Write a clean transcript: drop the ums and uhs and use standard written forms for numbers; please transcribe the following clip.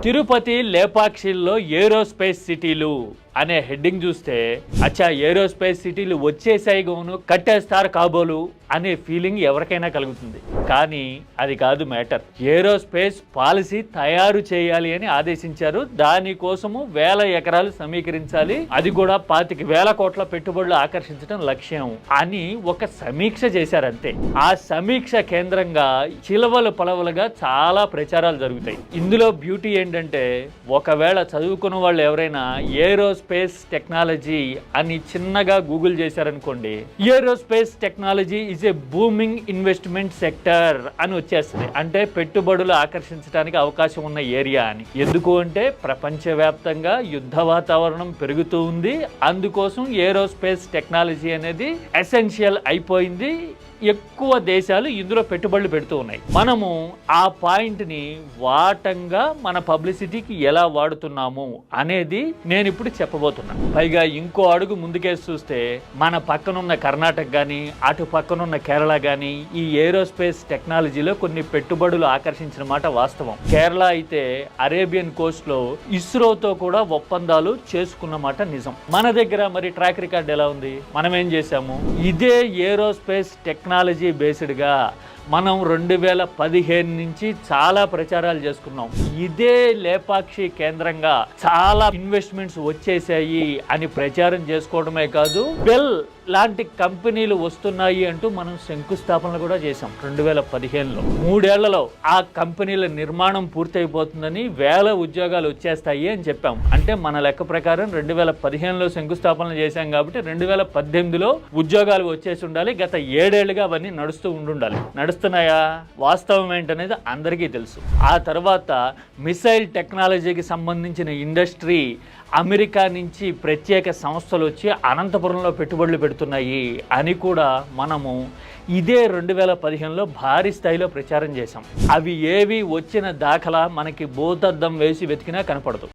Tirupati లేపాక్షిల్లో aerospace సిటీలు అనే heading చూస్తే అచ్చా ఏరోస్పేస్ సిటీలు వచ్చేసాయి గోను కట్టేస్తారు కాబోలు అనే ఫీలింగ్ ఎవరికైనా కలుగుతుంది. కానీ అది కాదు మ్యాటర్. ఏరోస్పేస్ పాలసీ తయారు చేయాలి అని ఆదేశించారు. దానికోసము 1000 ఎకరాలు సమీకరించాలి, అది కూడా 25,000 కోట్ల పెట్టుబడులు ఆకర్షించడం లక్ష్యం అని ఒక సమీక్ష చేశారంతే. ఆ సమీక్ష కేంద్రంగా చిలవలు పలవలుగా చాలా ప్రచారాలు జరుగుతాయి. ఇందులో బ్యూటీ ఏంటంటే, ఒకవేళ చదువుకున్న వాళ్ళు ఎవరైనా ఏరోస్పేస్ టెక్నాలజీ అని చిన్నగా గూగుల్ చేశారనుకోండి, aerospace technology is a booming investment sector అని వచ్చేస్తుంది. అంటే పెట్టుబడులు ఆకర్షించడానికి అవకాశం ఉన్న ఏరియా అని. ఎందుకు అంటే ప్రపంచవ్యాప్తంగా యుద్ధ వాతావరణం పెరుగుతూ ఉంది. అందుకోసం ఏరోస్పేస్ టెక్నాలజీ అనేది ఎసెన్షియల్ అయిపోయింది. ఎక్కువ దేశాలు ఇందులో పెట్టుబడులు పెడుతూ ఉన్నాయి. మనము ఆ పాయింట్ని వాటంగా మన పబ్లిసిటీకి ఎలా వాడుతున్నాము అనేది నేను ఇప్పుడు చెప్పబోతున్నాను. పైగా ఇంకో అడుగు ముందుకేసి చూస్తే మన పక్కనున్న కర్ణాటక కానీ అటు పక్కనున్న కేరళ కానీ ఈ ఏరోస్పేస్ టెక్నాలజీలో కొన్ని పెట్టుబడులు ఆకర్షించిన మాట వాస్తవం. కేరళ అయితే అరేబియన్ కోస్ట్ లో ఇస్రోతో కూడా ఒప్పందాలు చేసుకున్న మాట నిజం. మన దగ్గర మరి ట్రాక్ రికార్డ్ ఎలా ఉంది? మనం ఏం చేశాము? ఇదే ఏరోస్పేస్ టెక్నాలజీ బేస్డ్గా మనం 2015 నుంచి చాలా ప్రచారాలు చేసుకున్నాం. ఇదే లేపాక్షి కేంద్రంగా చాలా ఇన్వెస్ట్మెంట్స్ వచ్చేసాయి అని ప్రచారం చేసుకోవడమే కాదు, బెల్ లాంటి కంపెనీలు వస్తున్నాయి అంటూ మనం శంకుస్థాపనలు కూడా చేసాం 2015లో. 3 ఏళ్లలో ఆ కంపెనీల నిర్మాణం పూర్తయిపోతుందని 1000 ఉద్యోగాలు వచ్చేస్తాయి అని చెప్పాం. అంటే మన లెక్క ప్రకారం 2015లో శంకుస్థాపనలు చేశాం కాబట్టి 2018లో ఉద్యోగాలు వచ్చేసి ఉండాలి. గత 7 ఏళ్లుగా అవన్నీ నడుస్తూ ఉండాలి. నడుస్తున్నాయా? వాస్తవం ఏంటనేది అందరికీ తెలుసు. ఆ తర్వాత మిసైల్ టెక్నాలజీకి సంబంధించిన ఇండస్ట్రీ అమెరికా నుంచి ప్రత్యేక సంస్థలు వచ్చి అనంతపురంలో పెట్టుబడులు పెడుతున్నాయి అని కూడా మనము ఇదే 2015లో భారీ స్థాయిలో ప్రచారం చేశాం. అవి ఏవి వచ్చిన దాఖలా మనకి భూతద్దం వేసి వెతికినా కనపడదు.